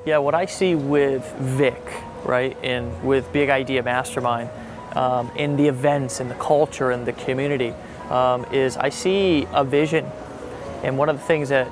Yeah, what I see with Vic, right, and with Big Idea Mastermind, in the events and the culture and the community, is I see a vision. And one of the things that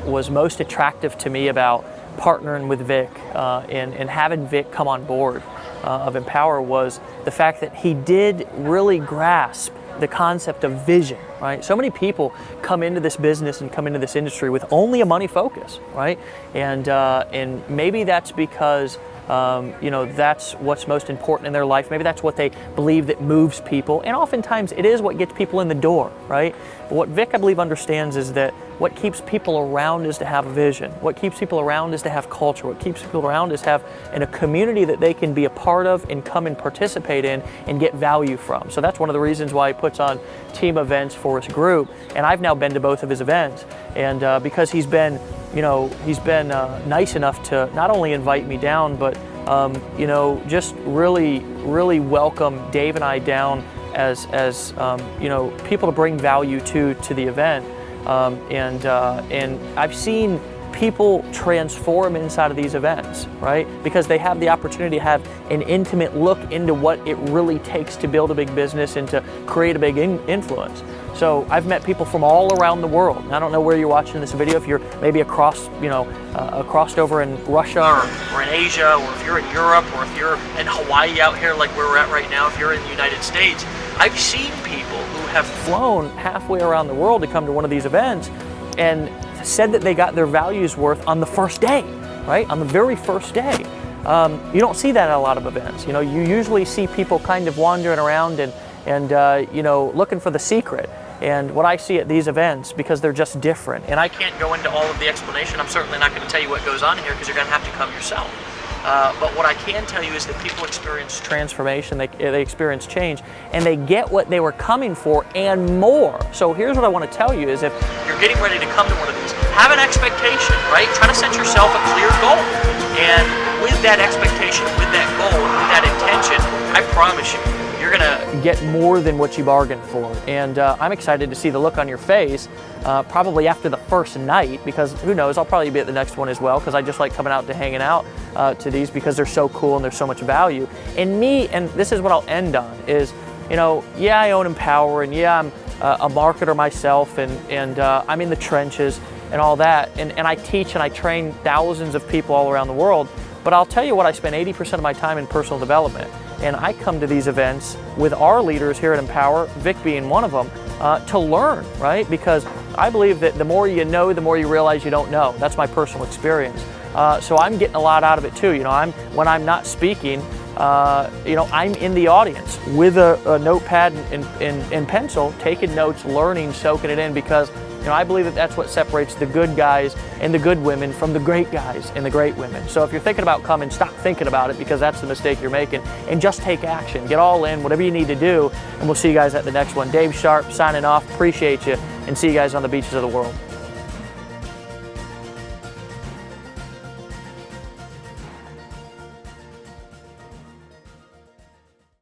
was most attractive to me about partnering with Vic and having Vic come on board of Empower was the fact that he did really grasp the concept of vision, right? So many people come into this business and come into this industry with only a money focus, right? And maybe that's because that's what's most important in their life. Maybe that's what they believe that moves people. And oftentimes it is what gets people in the door, right? But what Vic, I believe, understands is that what keeps people around is to have a vision. What keeps people around is to have culture. What keeps people around is have a community that they can be a part of and come and participate in and get value from. So that's one of the reasons why he puts on team events for his group. And I've now been to both of his events. And because he's been nice enough to not only invite me down, but just really welcome Dave and I down as people to bring value to the event. And I've seen people transform inside of these events, right? Because they have the opportunity to have an intimate look into what it really takes to build a big business and to create a big influence. So I've met people from all around the world. I don't know where you're watching this video, if you're maybe across over in Russia or in Asia, or if you're in Europe, or if you're in Hawaii out here like where we're at right now, if you're in the United States. I've seen people who have flown halfway around the world to come to one of these events and said that they got their values worth on the first day, right? On the very first day. You don't see that at a lot of events. You usually see people kind of wandering around and looking for the secret. And what I see at these events, because they're just different, and I can't go into all of the explanation, I'm certainly not going to tell you what goes on here because you're going to have to come yourself. But what I can tell you is that people experience transformation, they experience change, and they get what they were coming for and more. So here's what I want to tell you is if you're getting ready to come to one of these, have an expectation, right? Try to set yourself a clear goal. And with that expectation, with that goal, with that intention, I promise you, you're gonna get more than what you bargained for. And I'm excited to see the look on your face, probably after the first night, because who knows, I'll probably be at the next one as well, because I just like coming out to hanging out to these because they're so cool and there's so much value. And this is what I'll end on, is, yeah, I own Empower, and yeah, I'm a marketer myself, and I'm in the trenches and all that, and I teach and I train thousands of people all around the world. But I'll tell you what, I spend 80% of my time in personal development. And I come to these events with our leaders here at Empower, Vic being one of them, to learn, right? Because I believe that the more you know, the more you realize you don't know. That's my personal experience. So I'm getting a lot out of it too. When I'm not speaking, I'm in the audience with a notepad and pencil, taking notes, learning, soaking it in, because I believe that that's what separates the good guys and the good women from the great guys and the great women. So if you're thinking about coming, stop thinking about it, because that's the mistake you're making, and just take action. Get all in, whatever you need to do, and we'll see you guys at the next one. 20Sharpe signing off. Appreciate you, and see you guys on the beaches of the world.